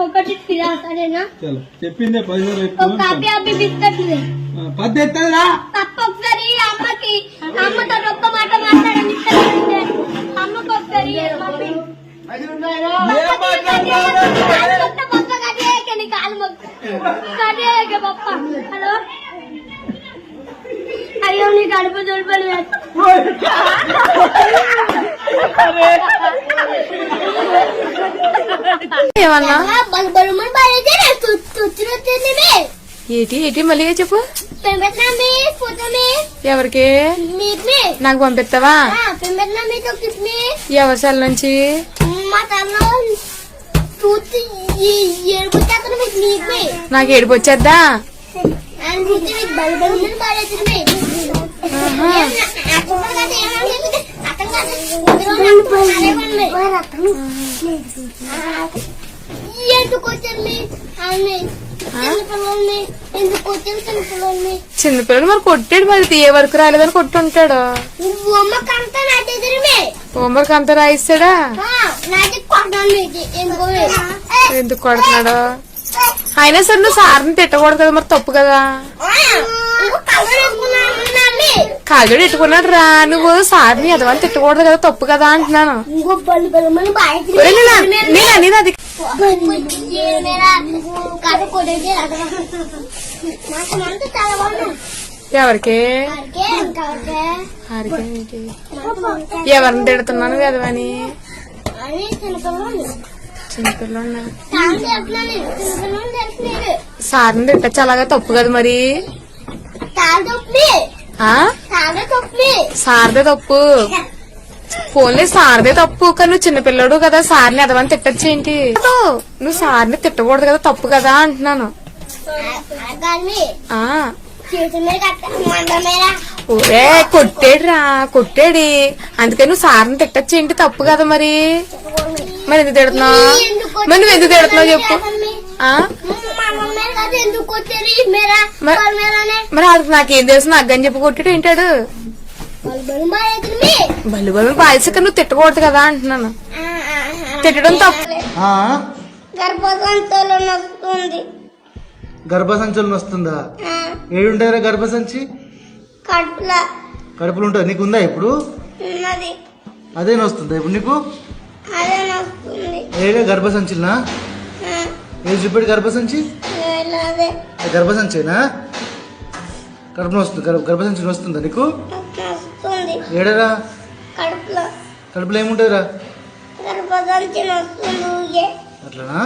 ఒకటి సరేనా? చెప్పిందే 10 కాపీ అవి బిస్కెట్లు పద్దెత్తరా తప్ప ఒకసారి అమ్మకి అమ్మతో ఒక్క మాట మాట్లాడండి అమ్మకి ఒకసారి హలో అయ్యో నీ కడుపు దుర్బలి ఏమన్నా ఏంటి ఏంటి మళ్ళీ చెప్పు. ఎవరికి? నాకు పంపిస్తావా? ఎవరి సెల్ నుంచి? నాకు ఏడుపు వచ్చేద్దా? చిన్నపిల్లలు మరి కొట్టాడు, మరి ఏ వరకు రాలేదని కొట్టుంటాడు. హోంవర్క్ అంతా రాయిస్తాడా? ఎందుకు కొడుతున్నాడు? అయినా సరే నువ్వు సార్ని తిట్టకూడదు కదా, మరి తప్పు కదా. కాజోడు ఎట్టుకున్నాడు రా, నువ్వు సార్ని ఎదవని తిట్టకూడదు కదా, తప్పు కదా అంటున్నాను. నేను అనేది అది ఎవరికి? ఎవరిని తిడుతున్నాను ఎదవని? చిన్నపిల్లలు సార్ని తిట్టచ్చు, అలాగా తప్పు కదా మరి. సార్దే తప్పు, ఫోన్లే సార్దే తప్పు. కానీ నువ్వు చిన్నపిల్లడు కదా, సార్ని ఎదవని తిట్టచ్చు ఏంటి? నువ్వు సార్ని తిట్టకూడదు కదా, తప్పు కదా అంటున్నాను. ఓరే కొట్టాడు రా, కొట్టాడు. అందుకని నువ్వు సార్ని తిట్టచ్చు ఏంటి? తప్పు కదా మరి. మరి ఎందుకు తిడుతున్నావు? మరి నువ్వు ఎందుకు తిడుతున్నావు చెప్పు. మరి అది నాకేం తెలుసు, నాకని చెప్పి కొట్టాడు ఏంటాడు? బల్లు బల్లు బాయ్స్ నువ్వు తిట్టకూడదు కదా అంటున్నాను. తిట్టడం తప్పు. గర్భసంచులు వస్తుందా? ఏడుంటారా గర్భసంచి? కడుపులు ఉంటుంది. నీకు ఉందా ఇప్పుడు? అదే వస్తుందా ఇప్పుడు నీకు? ఏ గర్భసంచులనా? ఏది చూపెట్టి గర్భసంచి? గర్భసంచేనా? కడుపున వస్తుంది, గర్భసంచి వస్తుందా నీకు? ఏడరా? కడుపులో ఏముంటుందిరా? అట్లనా?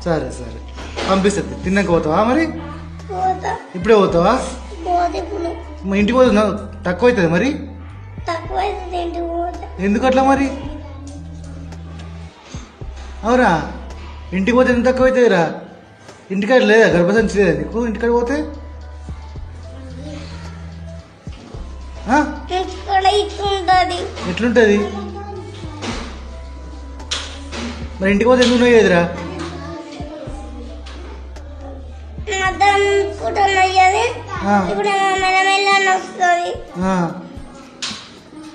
సరే సరే పంపిస్తుంది. తిన్నాక పోతావా మరి? ఇప్పుడే పోతావా? ఇంటికి పోతున్నా తక్కువ అవుతుంది మరి. ఎందుకు అట్లా మరి? అవురా, ఇంటికి పోతే ఎంత తక్కువ అవుతుందిరా? ఇంటికాడ లేదా గర్భసంచి లేదా నీకు? ఇంటికాడ పోతే ఎట్లుంటది మరి? ఇంటికి పోతే ఎందుకు నొయ్యేదిరా?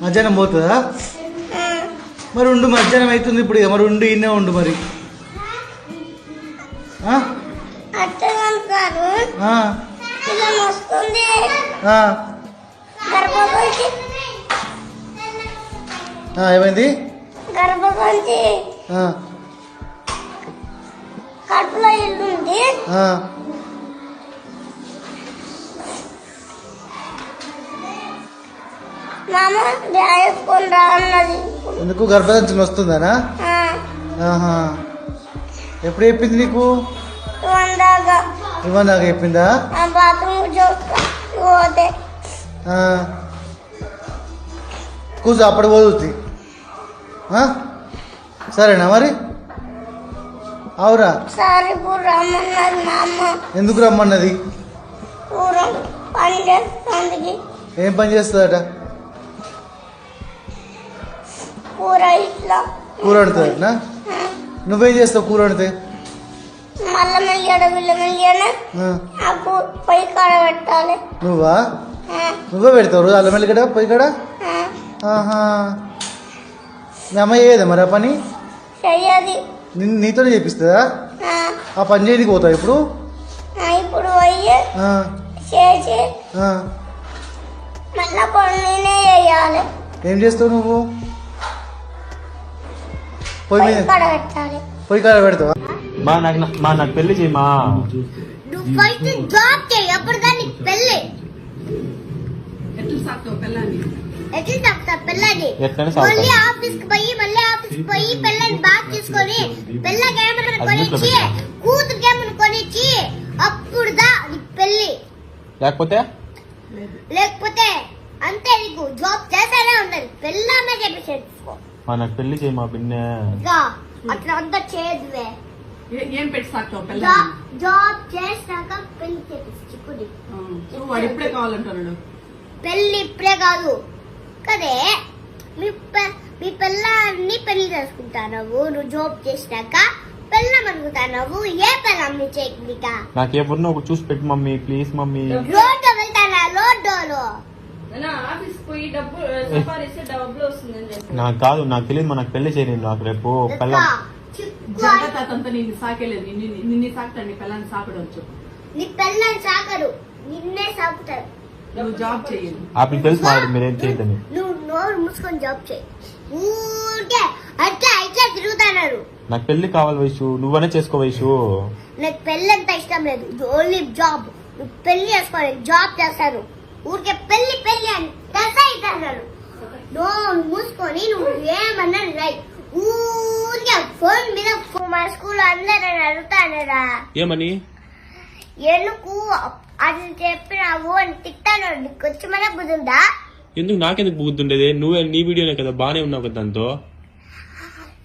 మధ్యాహ్నం పోతుందా? మరి ఉండు, మధ్యాహ్నం అవుతుంది ఇప్పుడు. మరి ఉండు, ఇన్నే ఉండు మరి. ఏమైంది? కడుపులో ఇల్లుంది. ఎందుకు గర్భసంచి వస్తుందానా? ఎప్పుడు చెప్పింది నీకు? ఇవ్వని దాకా చెప్పిందా? కూర్చో, అప్పుడు పోతుంది. సరేనా మరి? అవురా? ఎందుకు రమ్మన్నది? ఏం పని చేస్తుందట? కూర వండుతుందట. నువ్వేం చేస్తావు కూర వండితే? నువ్వా? నువ్వే పెడతావు రోజు అల్లం వెల్లిగడ్డ పొయ్యి కాడ? మీ అమ్మ ఏదా మరి ఆ పని? నీతోనే చేపిస్తుందా? ఆ పని చేయడానికి పోతావు ఇప్పుడు? ఇప్పుడు పోయి చేసి మళ్ళా పనులనే చేయాలి. ఏం చేస్తావు నువ్వు? పొయ్యి మీద కడగట్టాలి. పొయ్యి కాడ పెడతావా? నాకు పెళ్లి చేయమా. నువ్వు ఫస్ట్ జాబ్ చేయి, అప్పుడు దాన్ని పెళ్ళి. ఎట్లా చెప్తా పెళ్ళని? మళ్ళీ ఆఫీస్కి పోయి పెళ్ళని బాగా తీసుకొని పెళ్ళకి ఏమన్నా కొనిచ్చి కూతురికి ఏమన్నా కొనిచ్చి అప్పుడు దా నీకు పెళ్ళి. లేకపోతే అంతే, నీకు జాబ్ చేస్తానే ఉండాలి. పెళ్ళామే చెప్పేసుకో. నాకు పెళ్లి చేయమా పిన్నే. అట్లా అంతా చేయదువే. ఏం పెట్టి సాగుతావు పిల్ల? జాబ్ చేసినాక పెళ్లి చేపించుకుని. వాడు ఇప్పుడే కావాలంటున్నాడు. పెళ్లి ఇప్పుడే కాదు కదే, మీ పిల్లాన్ని పెళ్లి చేసుకుంటాను. నువ్వు జాబ్ చేసినాక పెళ్ళం అనుకుంటాను. ఏ పెళ్ళం నీ చేయక? నాకు ఎవరినో ఒక చూసి పెట్టు మమ్మీ, ప్లీజ్ మమ్మీ. రోడ్డు వెళ్తానా? రోడ్డులో ఆఫీస్ పోయి డబ్బులు సంపాదిస్తే డబ్బులు వస్తుందని చెప్పి. నాకు కాదు, నాకు తెలియదు. నాకు పెళ్లి చేయలేదు. నాకు రేపు పెళ్ళం జగతంతా నిన్ను సాకేలేదు. నిన్ను సాకుతాడు. నీ పిల్లని సాకడవచ్చు. నీ పిల్లని సాకరు, నిన్నే సాకుతారు. నువ్వు జాబ్ చేయాలి. ఆపిల్ తెలుసు మాట్లాడు, మీరేం చేయదని. నువ్వు నోరు మూసుకొని జాబ్ చేయి. ఊరికే అట్లా ఇట్లా తిరుగుతున్నారు. నాకు పెళ్లి కావాలి వైషు, నువ్వనే చేసుకో వైషు. నాకు పెళ్లి అంత ఇష్టం లేదు. Only job. నువ్వు పెళ్లి చేసుకోవాలి, జాబ్ చేస్తారు. ఊరికే పెళ్లి పెళ్లి అని అవుతున్నారు. నోరు మూసుకొని నువ్వు ఏమన్నా రై. ఊరికే ఫోన్ మీద మా స్కూల్ అందరూ అడుగుతానరా ఏమని? ఎందుకు అది చెప్పినావు అని తిట్టాను. నీకు వచ్చి మన బుద్ధుందా? ఎందుకు? నాకెందుకు బుద్ధుండేది? నువ్వే నీ వీడియోనే కదా, బానే ఉన్నావు కదా దాంతో.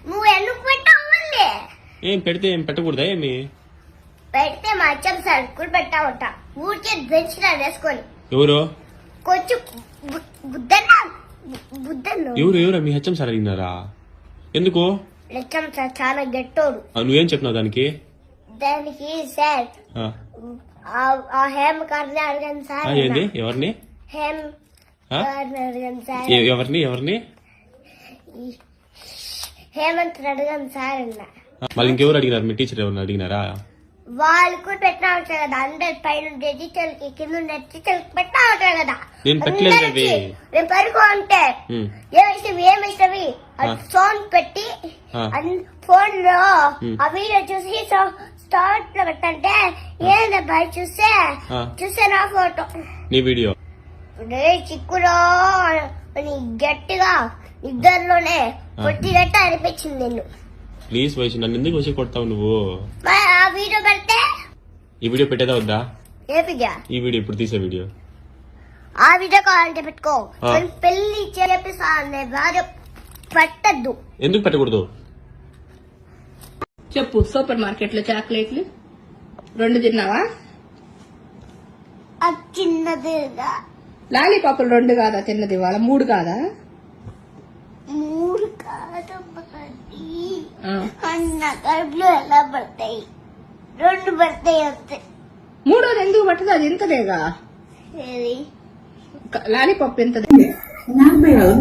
నువ్వు ఎందుకు పెట్టావు? ఏం పెడితే ఏం పెట్టకూడదా? ఏమి పెడితే మా అచ్చం సార్ కూడా పెట్టావట. ఊరికే బెంచ్ లో వేసుకొని. ఎవరు? కొంచెం బుద్ధన్నా బుద్ధన్ను. ఎవరు మీ హెచ్ఎం సార్ అడిగినారా? ఎందుకు? లెచ్చం సార్ చాలా గట్టోడు. నువ్వేం చెప్పినావు దానికి? దానికి సార్ ఆ హేమ కార్ని అడగండి సార్. ఏంది? ఎవరిని? హేమ కార్ని అడగండి సార్. ఎవరిని? హేమంత్ అడగండి సార్ అన్న. మళ్ళీ ఇంకెవరు అడిగినారు? మీ టీచర్ ఎవరిని అడిగినారా? వాళ్ళు కూడా పెట్టినా ఉంటారు కదా. అందరి పైన డిజిటల్ కి కింద డిజిటల్ పెట్టినా ఉంటారు కదా. నేను పెట్టలేదు అవి. నేను పరుగు అంటే ఏమిష్టవి సౌండ్ పెట్టి ఫోన్ లో ఆ వీడియో చూసి స్టార్ట్ లో పెట్టంటే ఏందబ్బా చూస్తే నా ఫోటో నీ వీడియో చిక్కులో గట్టిగా నిద్రలోనే కొట్టినట్టు అనిపించింది నిన్ను. ప్లీజ్ వయసు, నన్ను ఎందుకు వచ్చి కొడతావు నువ్వు? ఆ వీడియో పెడితే ఈ వీడియో పెట్టేదా వద్దా? ఏ వీడియో? ఈ వీడియో ఇప్పుడు తీసే వీడియో. ఆ వీడియో కావాలంటే పెట్టుకో. పెళ్లి చేపిస్తా భార్య పెట్టద్దు. ఎందుకు పెట్టకూడదు చెప్పు. సూపర్ మార్కెట్ లో చాక్లెట్లు 2 తిన్నావా? అది చిన్నదిగా. లాలీపాపులు 2 కాదా తిన్నది? వాళ్ళ 3 కాదా? 3 కాదమ్మా. అన్న కడుపులో ఎలా పడతాయి? 2 పడతాయి అంతే. 3 ఎందుకు పట్టదు? అది ఇంతదేగా. ఏది లాలీపాప్ ఎంతది?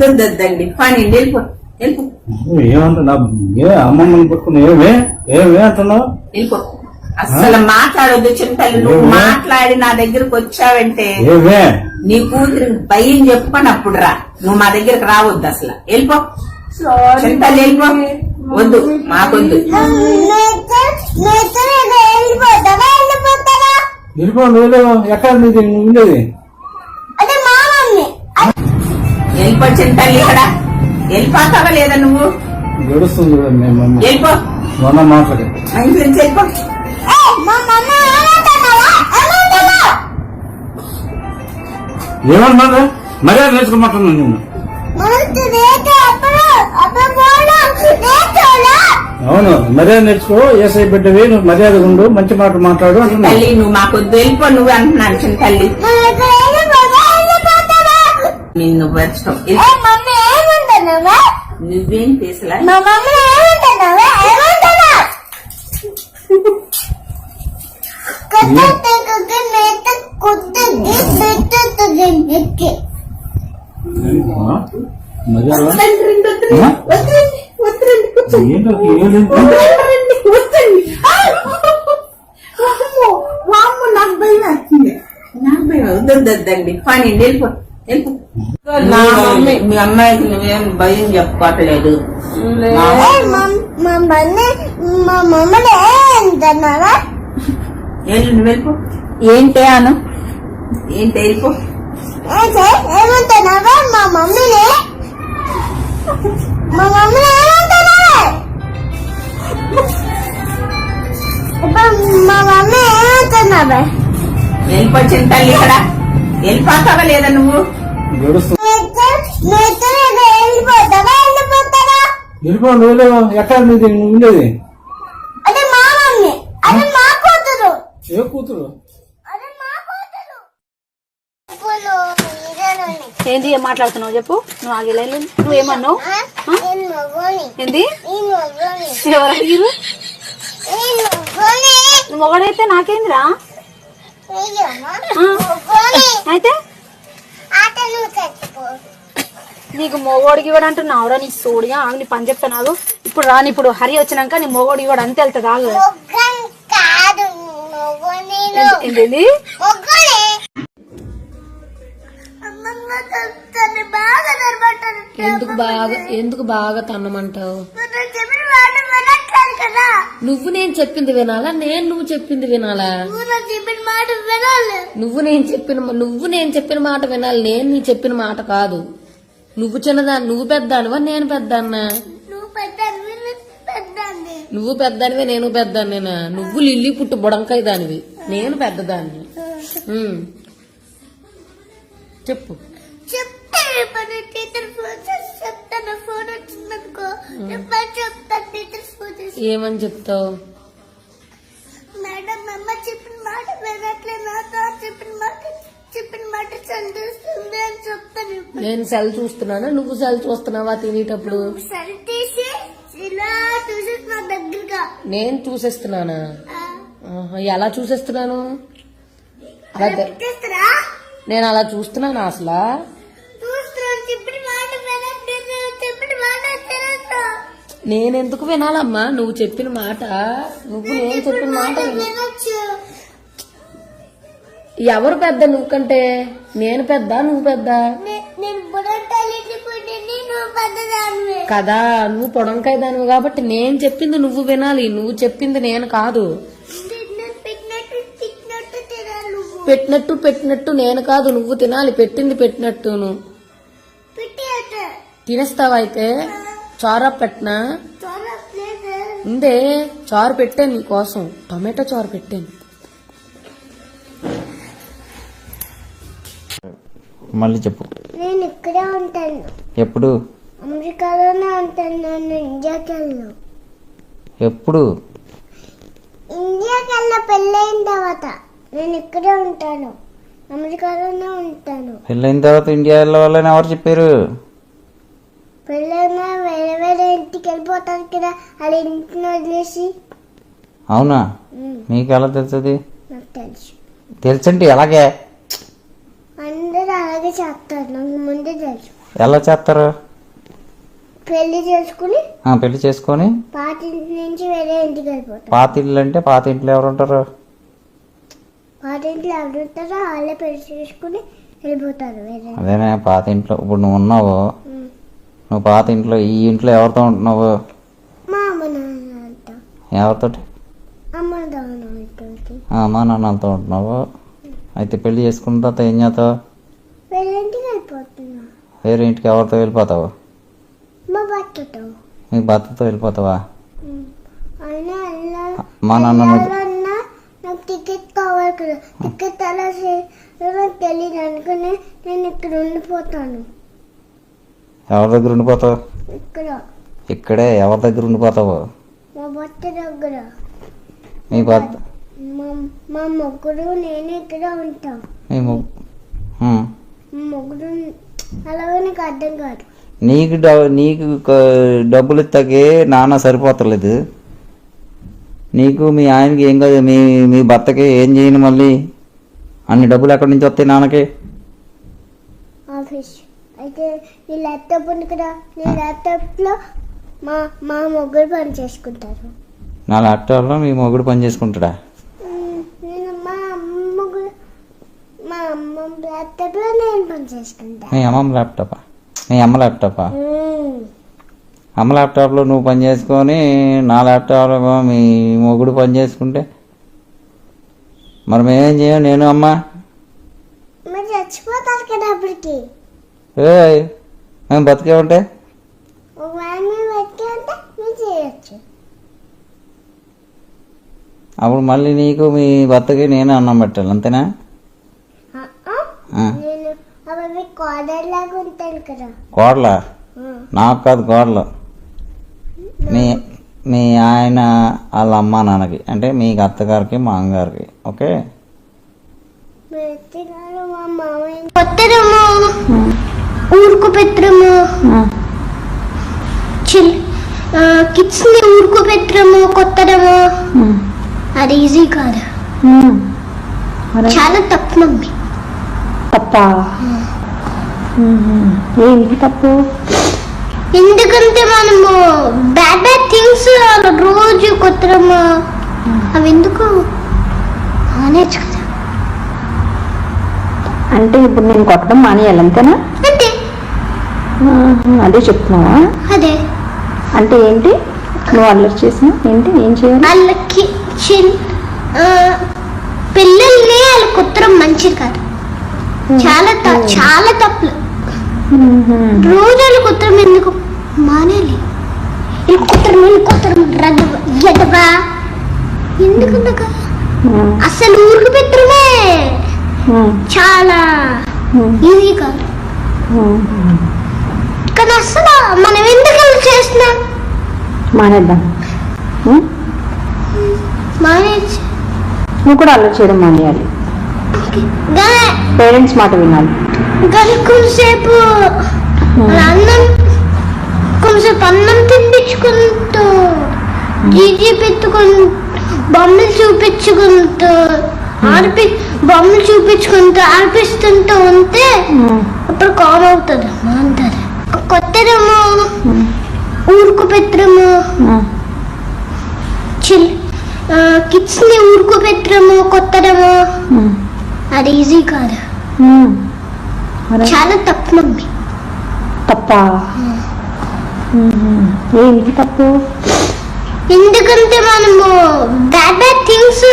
వద్దండి పని వెళ్ళిపో. ఏమంటున్నా? అమ్మమ్మని పట్టుకుని ఏమే అంటున్నావు? వెళ్ళిపో. అసలు మాట్లాడొద్దు చింతలు. నువ్వు మాట్లాడి నా దగ్గరకు వచ్చావంటే నీ కూతురు భయం చెప్పుకొని అప్పుడు రా. నువ్వు మా దగ్గరకు రావద్దు అసలు. వెళ్ళిపో చింతలు, వెళ్ళిపో. వద్దు, మాకొద్దు. ఎక్కడ ఉండేది? వెళ్ళిపో చింతలు. ఇక్కడ వెళ్ళిపోతావా లేదా నువ్వు? గడుస్తుంది. వెళ్ళిపో. మొన్న మాట్లాడే ఇంటి నుంచి వెళ్ళిపో. ఏమన్నా మర్యాద నేర్చుకోమంటున్నాను నేను. అవును, మర్యాద నేర్చుకో. ఏసై బిడ్డవి, నువ్వు మర్యాద ఉండు, మంచి మాట మాట్లాడు అంటున్నా. తల్లి నువ్వు మాకొద్దు, వెళ్ళిపో. నువ్వు అంటున్నాను చిన్న తల్లి. నిన్ను వచ్చి నువ్వేం తీసలా? మర్యాద వద్దండి పని వెళ్ళిపో వెళ్ళిపో. నా మమ్మీ మీ అమ్మాయికి నువ్వేం భయం చెప్పుకోవట్లేదు. మా మమ్మల్ని ఏంటన్నావా? ఏంటి నువ్వు వెళ్ళిపో. ఏంటే అను ఏంటి వెళ్ళిపో. ఏమంటున్నావా మా మమ్మీని ఏమంటున్నావా? మా మమ్మీ ఏమంటున్నావా? వెళ్ళిపోచ్చిన తల్లి ఇక్కడ వెళ్ళిపోతావా లేదా నువ్వు? వెళ్ళిపోండి ఎక్కడ మీది ఉండేది? అదే మా మమ్మీ, అదే మా కూతురు. ఏ కూతురు? అదే మా కూతురు. ఏంది ఏం మాట్లాడుతున్నావు చెప్పు. నువ్వు ఆగలేదు, నువ్వేమన్నావు? ఏంది ఎవరు అడిగిరు? నువ్వు మొగడైతే నాకేందిరా? అయితే నీకు మొగోడికి ఇవ్వడు అంటున్నావురా? నీ సోడిగా ఆగు, నీ పని చెప్తా నాకు. ఇప్పుడు రాని ఇప్పుడు హరి వచ్చినాక నీ మొగోడు ఇవ్వడు అంతే వెళ్తుంది. ఆగు. ఏంటి ఎందుకు బాగా తన్నమంటావు? నువ్వు నేను చెప్పింది వినాలా, నేను నువ్వు చెప్పింది వినాలా? నువ్వు నేను చెప్పిన మాట వినాలి, నేను నీ చెప్పిన మాట కాదు. నువ్వు చిన్నదాన్ని, నువ్వు పెద్దానివా నేను పెద్దాన్నా? నువ్వు పెద్దానివే నేను పెద్దాన్నేనా? నువ్వు లిల్లీ పుట్టు బుడంకాయ దానివి, నేను పెద్దదాన్ని. చెప్పు. ఏమని చెప్తావు? మేడం అమ్మ చెప్పిన మాట వినట్లేదు, నాతో చెప్పిన మాట చదివిస్తుంది అని చెప్తాను. నేను సెల్ చూస్తున్నానా, నువ్వు సెల్ చూస్తున్నావా తినేటప్పుడు? సరి తీసి ఇలా చూసేస్తున్నా దగ్గరగా. నేను చూసేస్తున్నానా? ఎలా చూసేస్తున్నాను? నేను అలా చూస్తున్నాను అసలు? నేనెందుకు వినాలమ్మా నువ్వు చెప్పిన మాట? నేను చెప్పిన మాట ఎవరు పెద్ద నువ్వు కంటే? నేను పెద్ద నువ్వు పెద్ద కదా? నువ్వు పొడంకాయ దానివి కాబట్టి నేను చెప్పింది నువ్వు వినాలి, నువ్వు చెప్పింది నేను కాదు. పెట్టినట్టు నేను కాదు, నువ్వు తినాలి. పెట్టింది పెట్టినట్టును తినేస్తావా? అయితే చారా పెట్టనా? ఉందే చారు పెట్టాను నీకోసం, టమాటో చారు పెట్టాను. మళ్ళీ చెప్పు. నేను ఇక్కడే ఉంటాను. ఎప్పుడు? అమెరికాలోనే ఉంటాను. నేను ఇండియాకి వెళ్ళను. ఎప్పుడు? ఇండియాకి వెళ్ళిన పెళ్ళైన తర్వాత నేను ఇక్కడే ఉంటాను, అమెరికాలోనే ఉంటాను. పెళ్ళైన తర్వాత ఇండియా వెళ్ళవాలని ఎవరు చెప్పారు? పెళ్ళైనా వేరే వేరే ఇంటికి వెళ్ళిపోతాను కదా, అలా ఇంటిని వదిలేసి. అవునా? మీకు ఎలా తెలుస్తుంది? నాకు తెలుసు. తెలుసంటే ఎలాగే? అందరూ అలాగే చేస్తారు, నాకు ముందే తెలుసు. ఎలా చేస్తారు? పెళ్లి చేసుకుని పెళ్లి చేసుకొని పాత ఇంటి నుంచి వేరే ఇంటికి వెళ్ళిపోతారు. పాత ఇల్లు అంటే పాత ఇంట్లో ఎవరు ఉంటారు? పాత ఇంట్లో ఎవరు ఉంటారో వాళ్ళే పెళ్లి చేసుకుని వెళ్ళిపోతారు వేరే. అదేనే పాత ఇంట్లో. ఇప్పుడు నువ్వు ఉన్నావు, నువ్వు పాత ఇంట్లో, ఈ ఇంట్లో ఎవరితో ఉంటున్నావు? మా అమ్మ నాన్నతో. ఎవరితోటి? అమ్మ నాన్నతో. అమ్మా నాన్నలతో ఉంటున్నావు. అయితే పెళ్లి చేసుకున్న తర్వాత ఏం చేస్తావు? వేరే ఇంటికి వెళ్ళిపోతున్నా. వేరే ఇంటికి ఎవరితో వెళ్ళిపోతావు? మా భర్తతో. మీ భర్తతో వెళ్ళిపోతావా? అయినా మా నాన్న నాకు టికెట్ కావాలి కదా, టికెట్ అలా నాకు తెలియదు అనుకుని నేను ఇక్కడ ఉండిపోతాను. ఎవరి దగ్గర ఉండిపోతావు? ఇక్కడ. ఇక్కడే ఎవరి దగ్గర ఉండిపోతావు? మా భర్త దగ్గర. మీ భర్త? మా ముగ్గురు నేను ఇక్కడ ఉంటాం. మీ ముగ్గురు అలాగే నీకు అర్థం కాదు. నీకు డబ్బులు ఇస్తాకే నాన్న సరిపోతలేదు. నీకు మీ ఆయనకి ఏం కాదు, మీ భర్తకి ఏం చేయను మళ్ళీ? అన్ని డబ్బులు ఎక్కడి నుంచి వస్తాయి నాన్నకి? ఆఫీస్. అయితే నీ ల్యాప్టాప్ ఉంది కదా, నీ ల్యాప్టాప్లో మా ముగ్గురు పని చేసుకుంటారు. నా ల్యాప్టాప్లో మీ మొగుడు పని చేసుకుంటాడా? నేను మా అమ్మ పని చేసుకుంటా. మీ అమ్మమ్మ ల్యాప్టాపా? మీ అమ్మ ల్యాప్టాపా? అమ్మ ల్యాప్టాప్లో నువ్వు పని చేసుకొని నా ల్యాప్టాప్లో మీ మొగుడు పని చేసుకుంటే మరి మేమేం చేయం? నేను అమ్మ మరి చచ్చిపోతారు కదా అప్పటికి. మేము బతికే ఉంటే ఒకవేళ మీరు బతికే ఉంటే మీరు చేయొచ్చు. అప్పుడు మళ్ళీ నీకు మీ భర్తకి నేను అన్నం పెట్టాలి, అంతేనా? నేను అవి కోడర్ లాగా ఉంటాను కదా. కోడలా? నాకు కాదు కోడలు, మీ ఆయన వాళ్ళ అమ్మ నాన్నకి, అంటే మీ అత్తగారికి మా అమ్మగారికి. ఓకే, మా మామయ్య కొత్తరము ఊరుకు పెట్టరము కిడ్స్ ని ఊరుకు పెట్టరము కొత్తరము. అది ఈజీ కాదు, చాలా తప్పు మమ్మీ. తప్పా? ఏంటి తప్పు? ఎందుకంటే మనము బ్యాడ్ బ్యాడ్ థింగ్స్ రోజు కొత్తరము అవి ఎందుకు మానేచ్చు కదా. అంటే ఇప్పుడు నేను కొట్టడం మానేయాలి, అంతేనా? అంటే అదే చెప్తున్నావా? అదే. అంటే ఏంటి నువ్వు అల్లరి చేసినా ఏంటి, ఏం చేయాలి? వాళ్ళకి పిల్లల్ని వాళ్ళ కుత్తరం మంచిది కాదు, చాలా చాలా తప్పులు. రోజు వాళ్ళ కుత్తరం ఎందుకు మానేయాలి? కుత్తరం ఎదవా ఎందుకు? అసలు ఊరికి పెట్టడమే చాలా ఈజీ కాదు. కానీ అసలు మనం ఎందుకు అలా చేస్తున్నాం? మానేద్దాం. మానేసి నువ్వు కూడా అల్లరి చేయడం మానేయాలి, పేరెంట్స్ మాట వినాలి. కొంచెంసేపు అన్నం తినిపించుకుంటూ జీజీ పెట్టుకుంటూ బొమ్మలు చూపించుకుంటూ ఆడిపిస్తుంటూ ఉంటే అప్పుడు కామ్ అవుతుంది అంటారు. కొత్తరేమో ఊరుకు పెట్టడము కిడ్స్ ని ఊరుకు పెట్టడము కొత్తడము అది ఈజీ కాదు, చాలా తప్పు మమ్మీ. తప్పా? ఏంటి తప్పు? ఎందుకంటే మనము బ్యాడ్ బ్యాడ్ థింగ్స్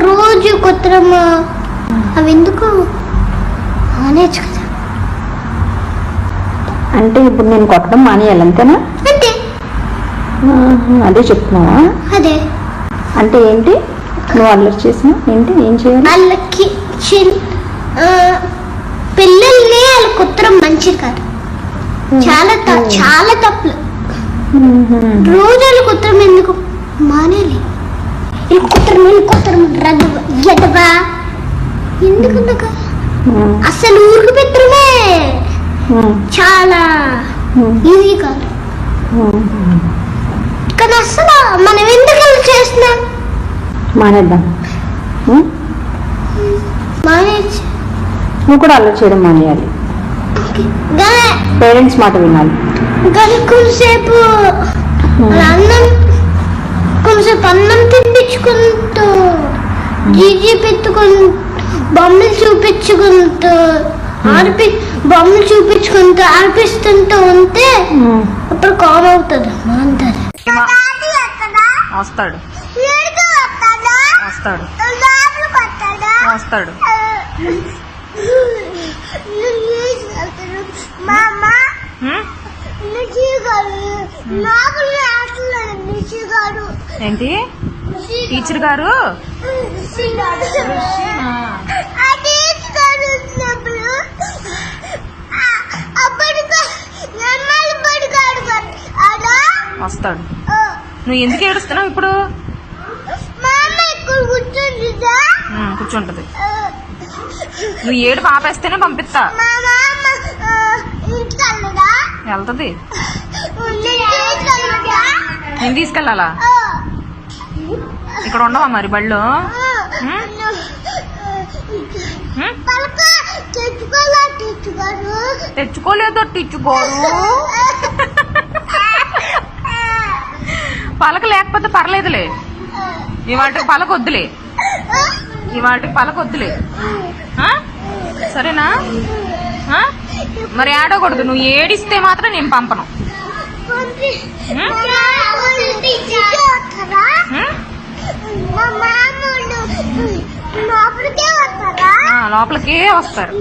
రోజు కొత్తడము అవి ఎందుకు మానేచ్చు కదా. అంటే ఇప్పుడు నేను కొట్టడం మానేయాలి, అంతేనా? అంటే అదే చెప్తున్నావా? అదే. అంటే ఏంటి నువ్వు అల్లరి చేసినా ఏంటి, ఏం చేయాలి? వాళ్ళకి పిల్లల్ని వాళ్ళ కుత్తరం మంచిది కాదు, చాలా చాలా తప్పులు. రోజు వాళ్ళ కుత్తరం ఎందుకు మానేయాలి? కుత్తరం ఎదవా ఎందుకు? అసలు ఊరికి పెట్టడమే చాలా ఈజీ కాదు. కానీ అసలు మనం ఎందుకు అలా చేస్తున్నాం? మానేద్దాం. మానేసి నువ్వు కూడా అల్లరి చేయడం మానేయాలి, పేరెంట్స్ మాట వినాలి. కొంచెంసేపు అన్నం తినిపించుకుంటూ జీజీ పెట్టుకుంటూ బొమ్మలు చూపించుకుంటూ ఆడిపిస్తుంటూ ఉంటే అప్పుడు కామ్ అవుతుంది అంటారు. వస్తాడు వస్తాడు వస్తాడు. ఏంటి టీచర్ గారు? వస్తాడు. నువ్వు ఎందుకు ఏడుస్తున్నావు ఇప్పుడు? కూర్చుంటది. నువ్వు ఏడు పాపేస్తేనే పంపిస్తా. వెళ్తది. నేను తీసుకెళ్ళాలా? ఇక్కడ ఉండవా మరి బళ్ళు? తెచ్చుకోలేదో తెచ్చుకోరు. పలక లేకపోతే పర్లేదులే, ఇవాటికి పలకొద్దులే, ఇవాటికి పలకొద్దులే, సరేనా? ఆ? మరి ఏడవకూడదు, నువ్వు ఏడిస్తే మాత్రం నేను పంపను. లోపలికే వస్తారు.